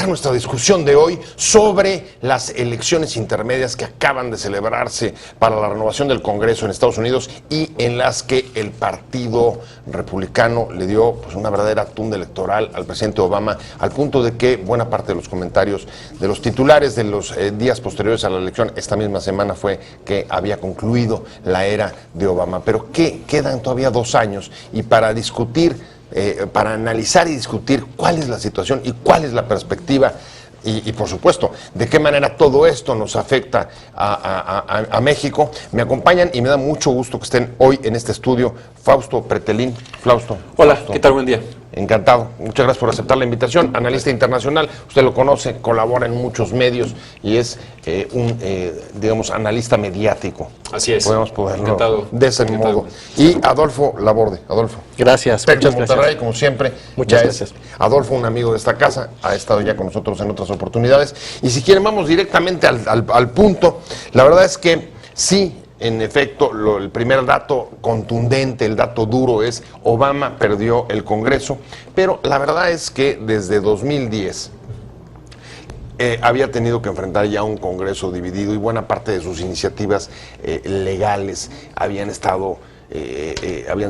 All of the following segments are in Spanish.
arrancar nuestra discusión de hoy sobre las elecciones intermedias que acaban de celebrarse para la renovación del Congreso en Estados Unidos y en las que el Partido Republicano le dio pues, una verdadera tunda electoral al presidente Obama, al punto de que buena parte de los comentarios de los titulares de los días posteriores a la elección esta misma semana fue que había concluido la era de Obama. Pero ¿qué? Quedan todavía 2 años y para discutir, para analizar y discutir cuál es la situación y cuál es la perspectiva y por supuesto, de qué manera todo esto nos afecta a México. Me acompañan y me da mucho gusto que estén hoy en este estudio Fausto Pretelín. Hola, ¿qué tal? Buen día. Encantado. Muchas gracias por aceptar la invitación. Analista internacional, usted lo conoce, colabora en muchos medios y es digamos, analista mediático. Así es. Podemos poderlo Encantado. de ese modo. Y Adolfo Laborde. Adolfo. Gracias. Tec de Muchas Monterrey, gracias. como siempre. Muchas gracias. Adolfo, un amigo de esta casa, ha estado ya con nosotros en otras oportunidades. Y si quieren, vamos directamente al punto. La verdad es que sí, en efecto, el primer dato contundente, el dato duro es Obama perdió el Congreso, pero la verdad es que desde 2010 había tenido que enfrentar ya un Congreso dividido y buena parte de sus iniciativas legales habían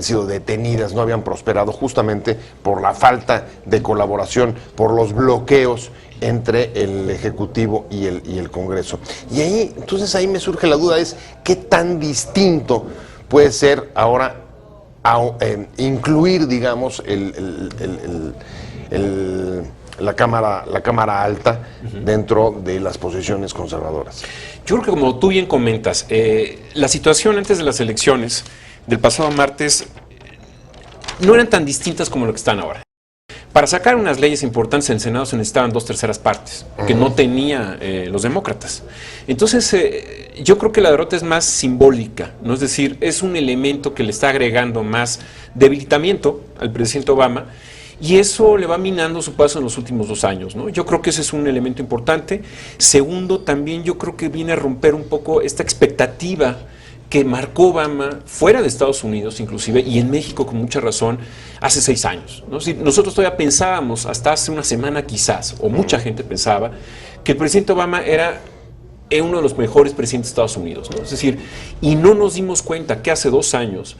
sido detenidas, no habían prosperado justamente por la falta de colaboración, por los bloqueos entre el Ejecutivo y el Congreso. Y ahí, entonces ahí me surge la duda, es qué tan distinto puede ser ahora incluir, digamos, la Cámara Alta dentro de las posiciones conservadoras. Yo creo que como tú bien comentas, la situación antes de las elecciones del pasado martes no eran tan distintas como lo que están ahora. Para sacar unas leyes importantes en el Senado se necesitaban 2/3 partes, que no tenía los demócratas. Entonces, yo creo que la derrota es más simbólica, ¿no? Es decir, es un elemento que le está agregando más debilitamiento al presidente Obama y eso le va minando su paso en los últimos 2 años, ¿no? Yo creo que ese es un elemento importante. Segundo, también yo creo que viene a romper un poco esta expectativa que marcó Obama fuera de Estados Unidos inclusive y en México con mucha razón hace 6 años, ¿no? Si nosotros todavía pensábamos hasta hace una semana quizás, o mucha gente pensaba, que el presidente Obama era uno de los mejores presidentes de Estados Unidos, ¿no? Es decir, y no nos dimos cuenta que hace 2 años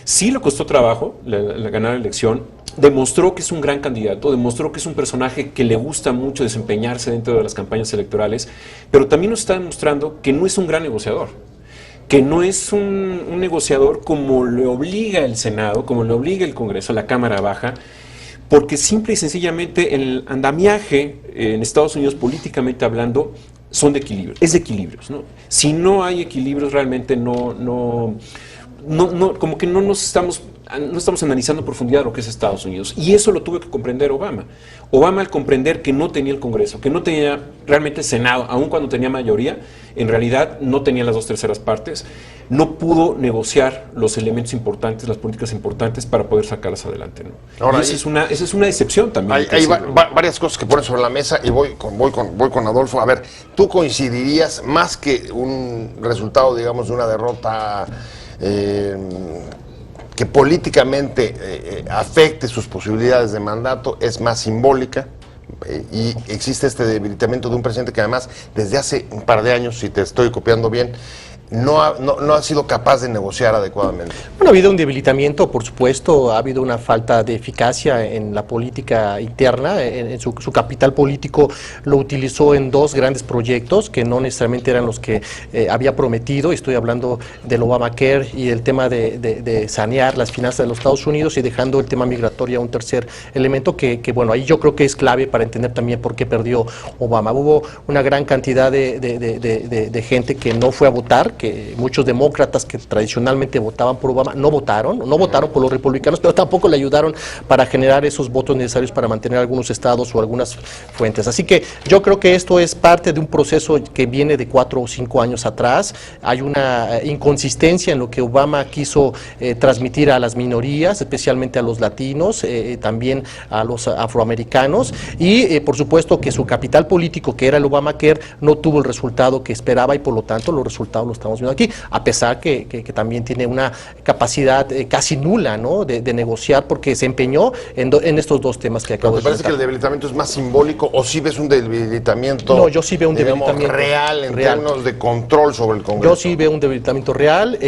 sí le costó trabajo ganar la elección, demostró que es un gran candidato, demostró que es un personaje que le gusta mucho desempeñarse dentro de las campañas electorales, pero también nos está demostrando que no es un gran negociador, que no es un negociador como le obliga el Senado, como le obliga el Congreso, la Cámara Baja, porque simple y sencillamente el andamiaje en Estados Unidos políticamente hablando son de equilibrios, es de equilibrios, ¿no? Si no hay equilibrios realmente como que no estamos analizando a profundidad lo que es Estados Unidos. Y eso lo tuvo que comprender Obama. Obama, al comprender que no tenía el Congreso, que no tenía realmente el Senado, aun cuando tenía mayoría, en realidad no tenía las 2/3 partes, no pudo negociar los elementos importantes, las políticas importantes para poder sacarlas adelante, ¿no? Ahora, y esa es una decepción también. Hay varias cosas que ponen sobre la mesa y voy con Adolfo. A ver, ¿tú coincidirías más que un resultado, digamos, de una derrota que políticamente afecte sus posibilidades de mandato, es más simbólica y existe este debilitamiento de un presidente que además desde hace un par de años, si te estoy copiando bien, no ha sido capaz de negociar adecuadamente? Bueno, ha habido un debilitamiento, por supuesto, ha habido una falta de eficacia en la política interna, en su capital político lo utilizó en 2 grandes proyectos que no necesariamente eran los que había prometido. Estoy hablando del Obamacare y el tema de sanear las finanzas de los Estados Unidos y dejando el tema migratorio a un tercer elemento que bueno, ahí yo creo que es clave para entender también por qué perdió Obama. Hubo una gran cantidad de gente que no fue a votar, que muchos demócratas que tradicionalmente votaban por Obama no votaron por los republicanos, pero tampoco le ayudaron para generar esos votos necesarios para mantener algunos estados o algunas fuentes. Así que yo creo que esto es parte de un proceso que viene de 4 o 5 años atrás. Hay una inconsistencia en lo que Obama quiso transmitir a las minorías, especialmente a los latinos, también a los afroamericanos, y por supuesto que su capital político, que era el Obamacare, no tuvo el resultado que esperaba y por lo tanto los resultados los estamos estamos viendo aquí, a pesar que también tiene una capacidad casi nula, ¿no?, de negociar, porque se empeñó en estos dos temas que acabo de ¿Te parece que el debilitamiento es más simbólico o sí ves un debilitamiento? No, yo sí veo un digamos, debilitamiento real en términos de control sobre el Congreso. Yo sí veo un debilitamiento real,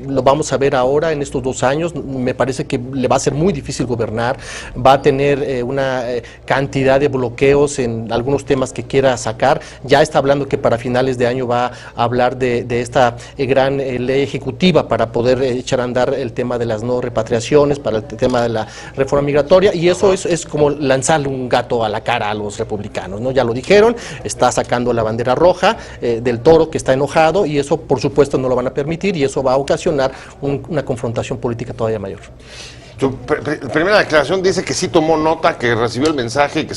lo vamos a ver ahora en estos 2 años. Me parece que le va a ser muy difícil gobernar, va a tener una cantidad de bloqueos en algunos temas que quiera sacar. Ya está hablando que para finales de año va a hablar de esta gran ley ejecutiva para poder echar a andar el tema de las no repatriaciones, para el tema de la reforma migratoria, y eso es como lanzarle un gato a la cara a los republicanos, ¿no? Ya lo dijeron, está sacando la bandera roja del toro que está enojado, y eso por supuesto no lo van a permitir, y eso va a ocasionar una confrontación política todavía mayor. Tu primera declaración dice que sí tomó nota, que recibió el mensaje y que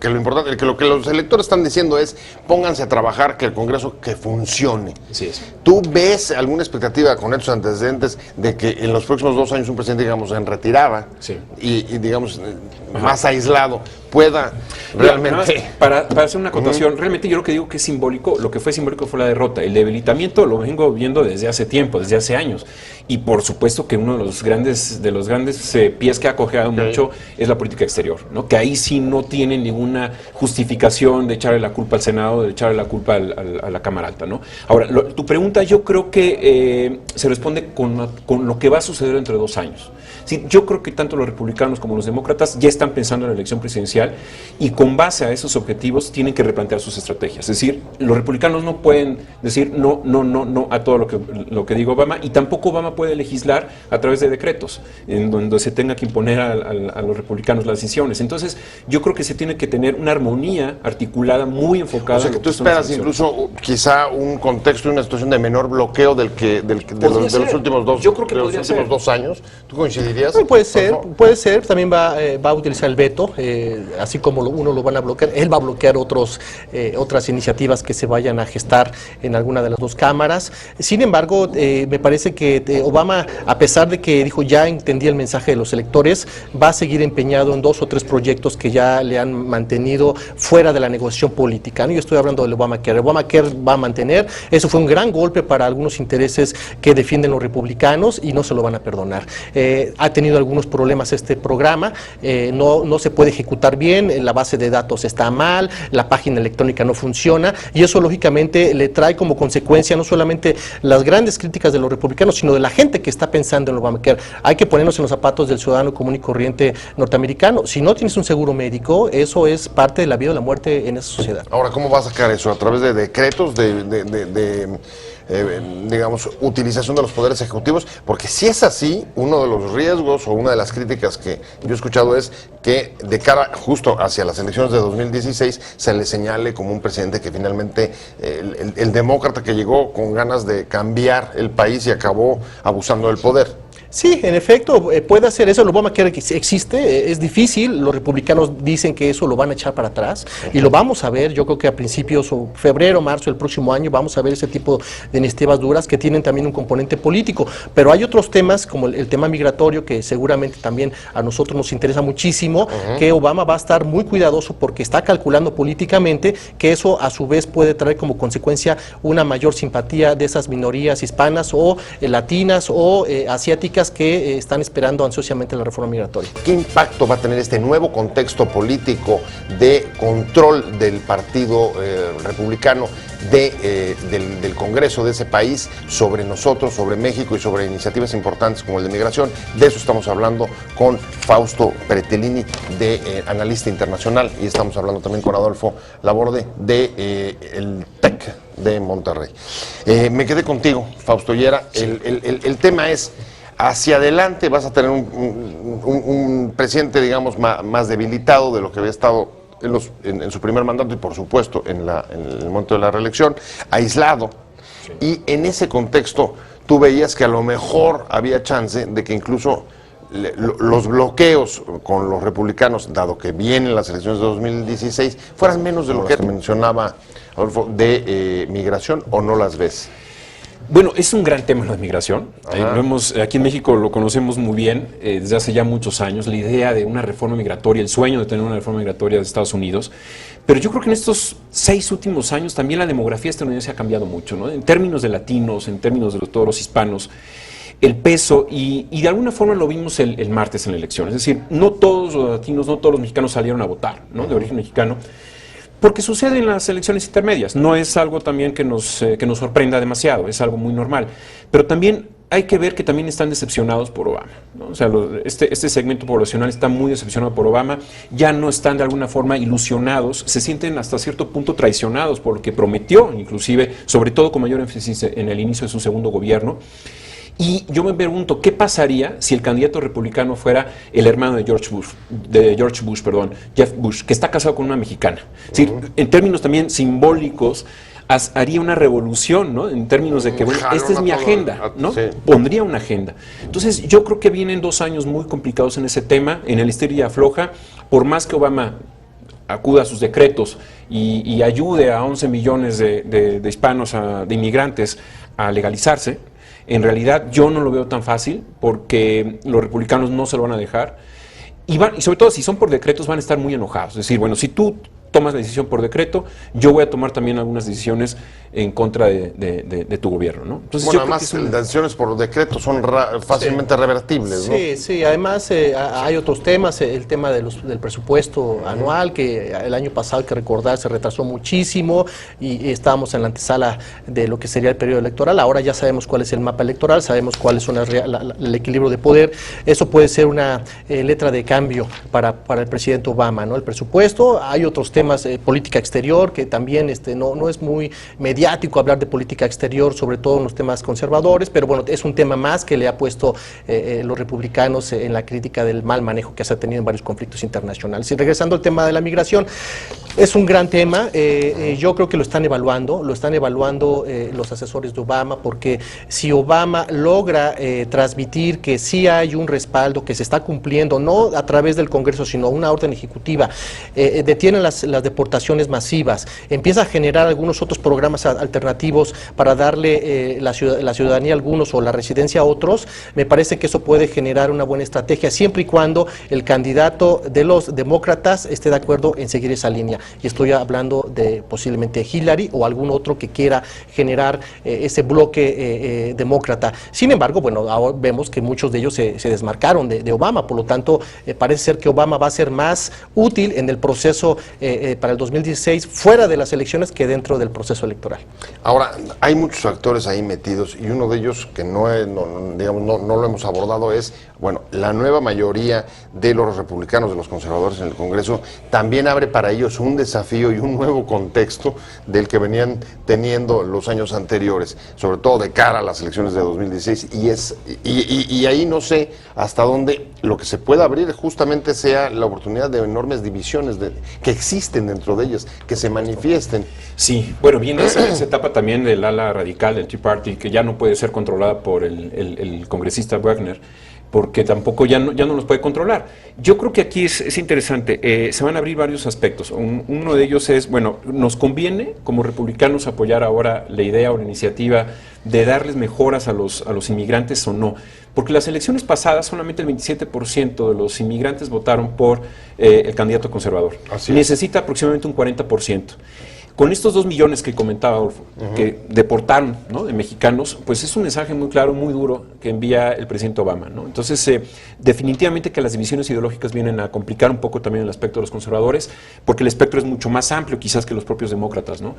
que lo importante, que lo que los electores están diciendo es pónganse a trabajar, que el Congreso que funcione. Así es. ¿Tú ves alguna expectativa con estos antecedentes de que en los próximos 2 años un presidente, digamos, en retirada y digamos, más aislado, pueda realmente... Para hacer una acotación, realmente yo lo que digo que es simbólico, lo que fue simbólico fue la derrota. El debilitamiento lo vengo viendo desde hace tiempo, desde hace años. Y por supuesto que uno de los grandes pies que ha cojeado mucho es la política exterior, ¿no? Que ahí sí no tiene ninguna justificación de echarle la culpa al Senado, de echarle la culpa a la Cámara Alta, ¿no? Ahora, tu pregunta yo creo que se responde con lo que va a suceder dentro de 2 años. Sí, yo creo que tanto los republicanos como los demócratas ya están pensando en la elección presidencial y con base a esos objetivos tienen que replantear sus estrategias. Es decir, los republicanos no pueden decir no a todo lo que diga Obama, y tampoco Obama puede legislar a través de decretos en donde se tenga que imponer a los republicanos las decisiones. Entonces, yo creo que se tiene que tener una armonía articulada muy enfocada. O sea, que tú esperas incluso quizá un contexto y una situación de menor bloqueo de los últimos dos años. ¿Tú coincidirías? Puede ser, también va a utilizar el veto, así como uno lo van a bloquear, él va a bloquear otras iniciativas que se vayan a gestar en alguna de las 2 cámaras. Sin embargo, me parece que Obama, a pesar de que dijo ya entendí el mensaje de los electores, va a seguir empeñado en 2 o 3 proyectos que ya le han mantenido fuera de la negociación política, ¿no? Yo estoy hablando del Obamacare. El Obamacare va a mantener, eso fue un gran golpe para algunos intereses que defienden los republicanos y no se lo van a perdonar. Ha tenido algunos problemas este programa, no se puede ejecutar bien, la base de datos está mal, la página electrónica no funciona, y eso lógicamente le trae como consecuencia no solamente las grandes críticas de los republicanos, sino de la gente que está pensando en el Obamacare. Hay que ponernos en los zapatos del ciudadano común y corriente norteamericano. Si no tienes un seguro médico, eso es parte de la vida o la muerte en esa sociedad. Ahora, ¿cómo va a sacar eso? ¿A través de decretos, digamos, utilización de los poderes ejecutivos? Porque si es así, uno de los riesgos o una de las críticas que yo he escuchado es que de cara justo hacia las elecciones de 2016 se le señale como un presidente que finalmente el demócrata que llegó con ganas de cambiar el país y acabó abusando del poder. Sí, en efecto, puede hacer eso. El Obamacare existe, es difícil. Los republicanos dicen que eso lo van a echar para atrás y lo vamos a ver. Yo creo que a principios o febrero, marzo del próximo año vamos a ver ese tipo de iniciativas duras que tienen también un componente político. Pero hay otros temas, como el tema migratorio, que seguramente también a nosotros nos interesa muchísimo, que Obama va a estar muy cuidadoso porque está calculando políticamente que eso a su vez puede traer como consecuencia una mayor simpatía de esas minorías hispanas o latinas o asiáticas que están esperando ansiosamente la reforma migratoria. ¿Qué impacto va a tener este nuevo contexto político de control del Partido Republicano del Congreso de ese país sobre nosotros, sobre México y sobre iniciativas importantes como el de migración? De eso estamos hablando con Fausto Pretelini, analista internacional, y estamos hablando también con Adolfo Laborde el TEC de Monterrey. Me quedé contigo, Fausto Llera. El tema es: hacia adelante vas a tener un presidente, digamos, más debilitado de lo que había estado en su primer mandato y, por supuesto, en el momento de la reelección, aislado. Y en ese contexto, tú veías que a lo mejor había chance de que incluso los bloqueos con los republicanos, dado que vienen las elecciones de 2016, fueran menos de lo que mencionaba Adolfo, de migración, ¿o no las ves? Bueno, es un gran tema la migración. Aquí en México lo conocemos muy bien desde hace ya muchos años, la idea de una reforma migratoria, el sueño de tener una reforma migratoria de Estados Unidos. Pero yo creo que en estos 6 últimos años también la demografía estadounidense ha cambiado mucho, ¿no? En términos de latinos, en términos de todos los hispanos, el peso, y de alguna forma lo vimos el martes en la elección. Es decir, no todos los latinos, no todos los mexicanos salieron a votar, ¿no? De origen mexicano. Porque sucede en las elecciones intermedias, no es algo también que nos sorprenda demasiado, es algo muy normal. Pero también hay que ver que también están decepcionados por Obama, ¿no? O sea, este segmento poblacional está muy decepcionado por Obama, ya no están de alguna forma ilusionados, se sienten hasta cierto punto traicionados por lo que prometió, inclusive, sobre todo con mayor énfasis en el inicio de su segundo gobierno. Y yo me pregunto, ¿qué pasaría si el candidato republicano fuera el hermano de George Bush, Jeff Bush, que está casado con una mexicana? Es decir, en términos también simbólicos, haría una revolución, ¿no? En términos de que, bueno, esta es mi agenda, ¿no? Sí. Pondría una agenda. Entonces, yo creo que vienen 2 años muy complicados en ese tema, en el estira y afloja, por más que Obama acuda a sus decretos y ayude a 11 millones de hispanos, de inmigrantes, a legalizarse. En realidad yo no lo veo tan fácil porque los republicanos no se lo van a dejar y sobre todo si son por decretos van a estar muy enojados. Es decir, bueno, si tú tomas la decisión por decreto, yo voy a tomar también algunas decisiones en contra de tu gobierno, ¿no? Entonces, bueno, además las decisiones por decreto son fácilmente revertibles, ¿no? Sí, sí, además hay otros temas, el tema del presupuesto anual, que el año pasado, hay que recordar, se retrasó muchísimo y estábamos en la antesala de lo que sería el periodo electoral. Ahora ya sabemos cuál es el mapa electoral, sabemos cuál es el equilibrio de poder. Eso puede ser una letra de cambio para el presidente Obama, ¿no? El presupuesto, hay otros temas, política exterior, que también no es muy mediático hablar de política exterior, sobre todo en los temas conservadores, pero bueno, es un tema más que le ha puesto los republicanos en la crítica del mal manejo que se ha tenido en varios conflictos internacionales. Y regresando al tema de la migración, es un gran tema, yo creo que lo están evaluando los asesores de Obama, porque si Obama logra transmitir que sí hay un respaldo, que se está cumpliendo, no a través del Congreso, sino una orden ejecutiva, detiene las deportaciones masivas, empieza a generar algunos otros programas alternativos para darle la ciudadanía a algunos o la residencia a otros, me parece que eso puede generar una buena estrategia, siempre y cuando el candidato de los demócratas esté de acuerdo en seguir esa línea. Y estoy hablando de posiblemente Hillary o algún otro que quiera generar ese bloque demócrata. Sin embargo, bueno, ahora vemos que muchos de ellos se desmarcaron de Obama, por lo tanto, parece ser que Obama va a ser más útil en el proceso para el 2016 fuera de las elecciones que dentro del proceso electoral. Ahora, hay muchos actores ahí metidos y uno de ellos que no lo hemos abordado es, bueno, la nueva mayoría de los republicanos, de los conservadores en el Congreso, también abre para ellos un desafío y un nuevo contexto del que venían teniendo los años anteriores, sobre todo de cara a las elecciones de 2016, y ahí no sé hasta dónde lo que se pueda abrir justamente sea la oportunidad de enormes divisiones que existen dentro de ellas, que se manifiesten. Sí, bueno, viene esa etapa también del ala radical del Tea Party, que ya no puede ser controlada por el congresista Wagner, porque tampoco ya no los puede controlar. Yo creo que aquí es interesante, se van a abrir varios aspectos. Uno de ellos es, bueno, nos conviene como republicanos apoyar ahora la idea o la iniciativa de darles mejoras a los inmigrantes o no, porque las elecciones pasadas solamente el 27% de los inmigrantes votaron por el candidato conservador. Necesita aproximadamente un 40%. Con estos 2 millones que comentaba Adolfo, que deportaron, ¿no?, de mexicanos, pues es un mensaje muy claro, muy duro que envía el presidente Obama, ¿no? Entonces, definitivamente que las divisiones ideológicas vienen a complicar un poco también el aspecto de los conservadores, porque el espectro es mucho más amplio quizás que los propios demócratas, ¿no?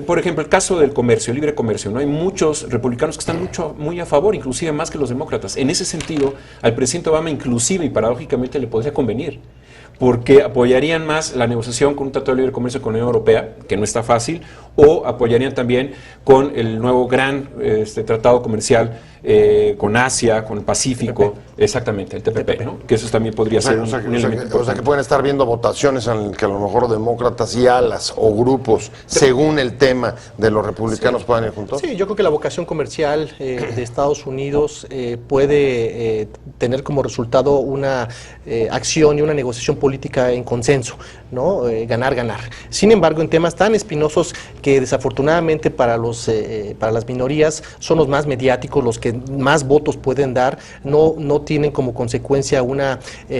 Por ejemplo, el caso del comercio, el libre comercio, ¿no? Hay muchos republicanos que están muy a favor, inclusive más que los demócratas. En ese sentido, al presidente Obama inclusive y paradójicamente le podría convenir, porque apoyarían más la negociación con un tratado de libre comercio con la Unión Europea, que no está fácil, o apoyarían también con el nuevo gran tratado comercial con Asia, con el Pacífico, exactamente, el TPP, ¿no? Que eso también podría ser un elemento. O sea, que pueden estar viendo votaciones en las que a lo mejor demócratas y alas o grupos, según el tema de los republicanos, puedan ir juntos. Sí, yo creo que la vocación comercial de Estados Unidos puede tener como resultado una acción y una negociación política en consenso, ¿no? Ganar. Sin embargo, en temas tan espinosos, que desafortunadamente para las minorías son los más mediáticos, los que más votos pueden dar, no tienen como consecuencia una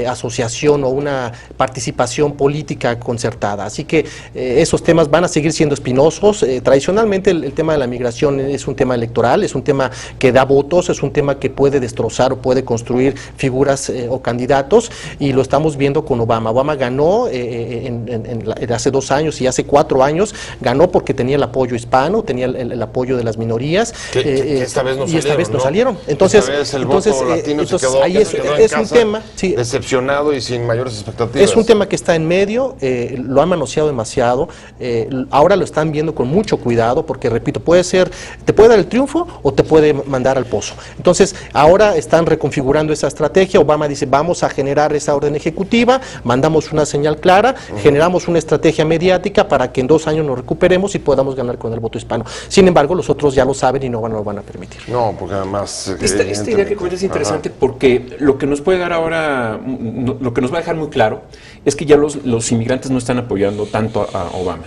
asociación o una participación política concertada. Así que esos temas van a seguir siendo espinosos. Tradicionalmente el tema de la migración es un tema electoral, es un tema que da votos, es un tema que puede destrozar o puede construir figuras o candidatos, y lo estamos viendo con Obama. Obama ganó hace 2 años y hace 4 años, ganó porque tenía el apoyo hispano, tenía el apoyo de las minorías, que esta vez no y esta vez no ¿no? salieron. Entonces, esta vez el voto latino se quedó, ahí se quedó en es un casa, tema, sí, decepcionado y sin mayores expectativas. es un tema que está en medio, lo han manoseado demasiado, ahora lo están viendo con mucho cuidado, porque repito, te puede dar el triunfo o te puede mandar al pozo. Entonces, ahora están reconfigurando esa estrategia. Obama dice, vamos a generar esa orden ejecutiva, mandamos una señal clara, generamos una estrategia mediática para que en 2 años nos recuperemos y podamos ganar con el voto hispano. Sin embargo, los otros ya lo saben y no lo van a permitir. No, porque además... Esta idea que comentas es interesante, porque lo que nos puede dar ahora, lo que nos va a dejar muy claro, es que ya los inmigrantes no están apoyando tanto a Obama.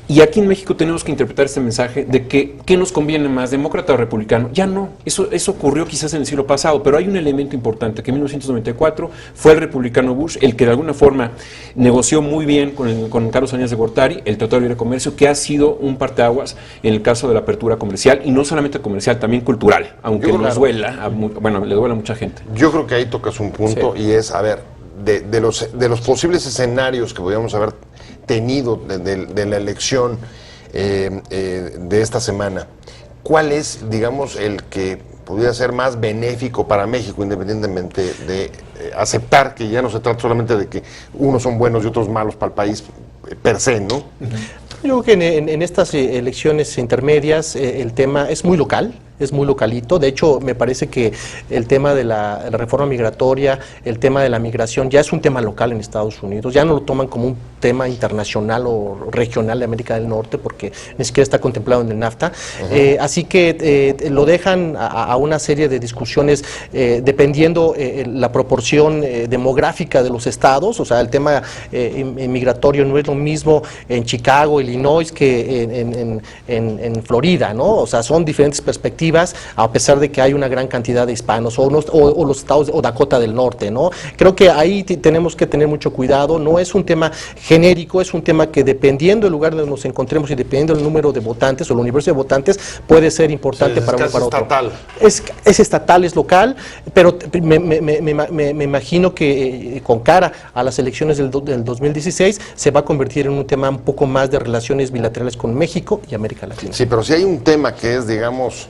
Y aquí en México tenemos que interpretar este mensaje de que ¿qué nos conviene más, demócrata o republicano? Ya no, eso ocurrió quizás en el siglo pasado, pero hay un elemento importante, que en 1994 fue el republicano Bush el que de alguna forma negoció muy bien con Carlos Salinas de Gortari el Tratado de Libre Comercio, que ha sido un parteaguas en el caso de la apertura comercial, y no solamente comercial, también cultural, aunque nos duela, le duele a mucha gente. Yo creo que ahí tocas un punto, sí. Y es, a ver, de los posibles escenarios que podríamos haber tenido de la elección de esta semana, ¿cuál es, digamos, el que pudiera ser más benéfico para México, independientemente de aceptar que ya no se trata solamente de que unos son buenos y otros malos para el país per se, ¿no? Yo creo que en estas elecciones intermedias el tema es muy local, es muy localito. De hecho, me parece que el tema de la reforma migratoria, el tema de la migración, ya es un tema local en Estados Unidos. Ya no lo toman como un tema internacional o regional de América del Norte, porque ni siquiera está contemplado en el NAFTA. Así que lo dejan a una serie de discusiones dependiendo la proporción demográfica de los estados. O sea, el tema migratorio no es lo mismo en Chicago, Illinois, que en Florida, ¿no? O sea, son diferentes perspectivas, a pesar de que hay una gran cantidad de hispanos, o los estados, o Dakota del Norte, ¿no? Creo que ahí tenemos que tener mucho cuidado. No es un tema genérico, es un tema que, dependiendo del lugar donde nos encontremos y dependiendo del número de votantes o el universo de votantes, puede ser importante para uno o para otro. Estatal. Es estatal, es local, pero me imagino que con cara a las elecciones del 2016 se va a convertir en un tema un poco más de relaciones bilaterales con México y América Latina. Sí, pero si hay un tema que es, digamos,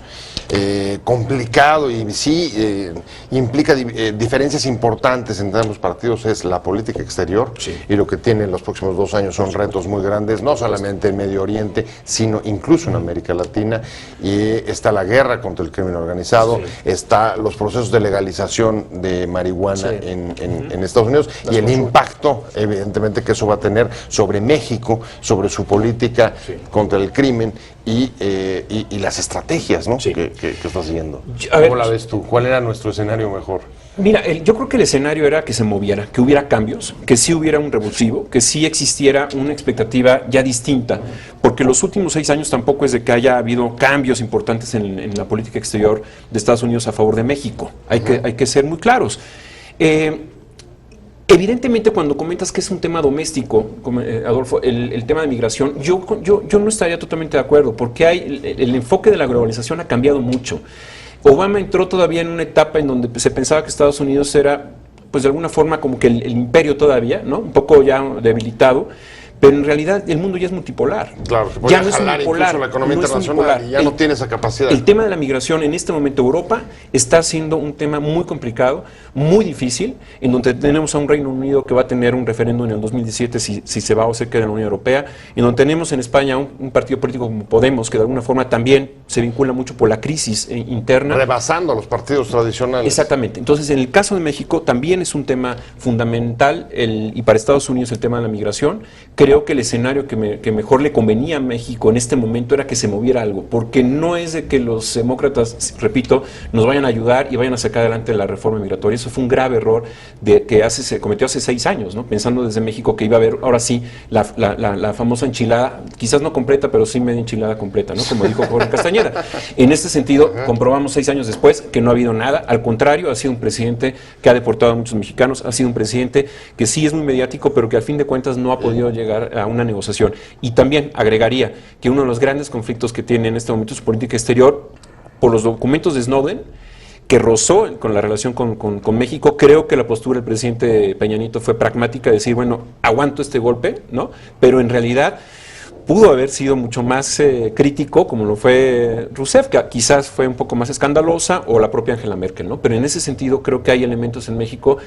complicado y sí implica diferencias importantes entre ambos partidos, es la política exterior, sí. Y lo que tiene en los próximos 2 años son retos muy grandes, no solamente en Medio Oriente, sino incluso en América Latina, y está la guerra contra el crimen organizado, sí. Está los procesos de legalización de marihuana, sí. en Estados Unidos, y el impacto, evidentemente, que eso va a tener sobre México, sobre su política, sí. Contra el crimen y las estrategias, ¿no? Sí. que está siguiendo. ¿Cómo la ves tú? ¿Cuál era nuestro escenario mejor? Mira, yo creo que el escenario era que se moviera, que hubiera cambios, que sí hubiera un revulsivo, que sí existiera una expectativa ya distinta, porque los últimos 6 años tampoco es de que haya habido cambios importantes en la política exterior de Estados Unidos a favor de México. Hay que ser muy claros. Evidentemente, cuando comentas que es un tema doméstico, Adolfo, el tema de migración, yo no estaría totalmente de acuerdo, porque el enfoque de la globalización ha cambiado mucho. Obama entró todavía en una etapa en donde se pensaba que Estados Unidos era, pues de alguna forma, como que el imperio todavía, ¿no? Un poco ya debilitado. Pero en realidad el mundo ya es multipolar. Claro, se ya no es unipolar, la economía internacional y ya no tiene esa capacidad. El tema de la migración en este momento Europa está siendo un tema muy complicado, muy difícil, en donde tenemos a un Reino Unido que va a tener un referéndum en el 2017 si se va o se queda en la Unión Europea, en donde tenemos en España un partido político como Podemos, que de alguna forma también se vincula mucho por la crisis interna. Rebasando a los partidos tradicionales. Exactamente. Entonces, en el caso de México también es un tema fundamental, y para Estados Unidos el tema de la migración. Creo creo que el escenario que mejor le convenía a México en este momento era que se moviera algo, porque no es de que los demócratas, repito, nos vayan a ayudar y vayan a sacar adelante la reforma migratoria. Eso fue un grave error que se cometió hace 6 años, ¿no? Pensando desde México que iba a haber ahora sí la famosa enchilada, quizás no completa, pero sí media enchilada completa, ¿no? Como dijo Jorge Castañeda. En este sentido, comprobamos 6 años después que no ha habido nada. Al contrario, ha sido un presidente que ha deportado a muchos mexicanos, ha sido un presidente que sí es muy mediático, pero que al fin de cuentas no ha podido llegar a una negociación. Y también agregaría que uno de los grandes conflictos que tiene en este momento su política exterior, por los documentos de Snowden, que rozó con la relación con México. Creo que la postura del presidente Peña Nieto fue pragmática, decir, bueno, aguanto este golpe, ¿no? Pero en realidad pudo haber sido mucho más crítico, como lo fue Rousseff, que quizás fue un poco más escandalosa, o la propia Angela Merkel, ¿no? Pero en ese sentido creo que hay elementos en México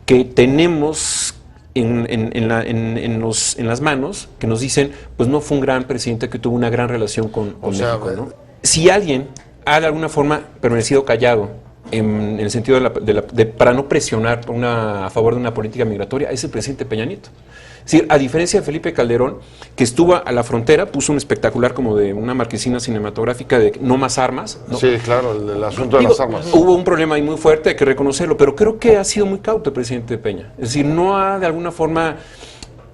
que tenemos en las manos, que nos dicen, pues no fue un gran presidente que tuvo una gran relación con México, ¿no? Si alguien ha de alguna forma permanecido callado en el sentido para no presionar a favor de una política migratoria, es el presidente Peña Nieto. Es decir, a diferencia de Felipe Calderón, que estuvo a la frontera, puso un espectacular como de una marquesina cinematográfica de no más armas, ¿no? Sí, claro, el asunto de las armas. Hubo un problema ahí muy fuerte, hay que reconocerlo, pero creo que ha sido muy cauto el presidente Peña. Es decir, no ha de alguna forma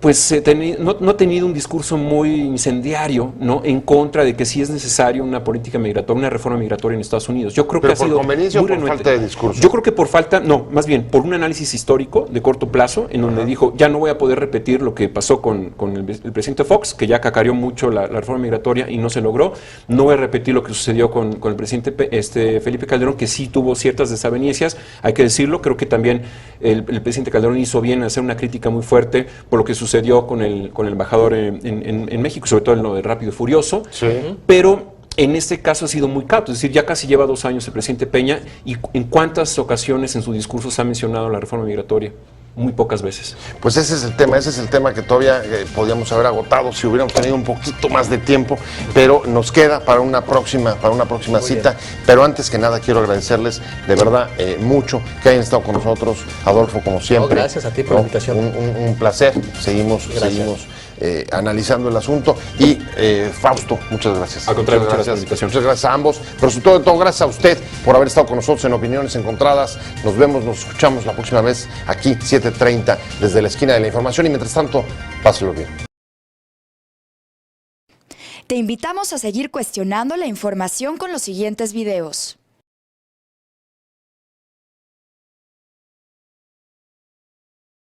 pues no ha tenido un discurso muy incendiario, ¿no?, en contra de que sí es necesario una política migratoria, una reforma migratoria en Estados Unidos. Yo creo que ha sido ¿por conveniencia o por renuente. falta de discurso? Yo creo que por falta, no, más bien por un análisis histórico de corto plazo, en donde dijo, ya no voy a poder repetir lo que pasó con el presidente Fox, que ya cacareó mucho la reforma migratoria y no se logró. No voy a repetir lo que sucedió con el presidente Felipe Calderón, que sí tuvo ciertas desavenencias, hay que decirlo. Creo que también el presidente Calderón hizo bien en hacer una crítica muy fuerte por lo que sucedió con el embajador en México, sobre todo en lo de Rápido y Furioso, Sí. Pero en este caso ha sido muy cauto. Es decir, ya casi lleva 2 años el presidente Peña, y en cuántas ocasiones en su discurso se ha mencionado la reforma migratoria. Muy pocas veces. Pues ese es el tema que todavía podíamos haber agotado si hubiéramos tenido un poquito más de tiempo, pero nos queda para una próxima cita. Pero antes que nada quiero agradecerles de verdad mucho que hayan estado con nosotros, Adolfo, como siempre. No, gracias a ti por la invitación. Un placer. Seguimos analizando el asunto. Y Fausto, muchas gracias. Al contrario, muchas muchas gracias. gracias por la invitación. Muchas gracias a ambos, pero sobre todo gracias a usted por haber estado con nosotros en Opiniones Encontradas. Nos vemos, nos escuchamos la próxima vez aquí, 7:30, desde la esquina de la información, y mientras tanto, páselo bien. Te invitamos a seguir cuestionando la información con los siguientes videos.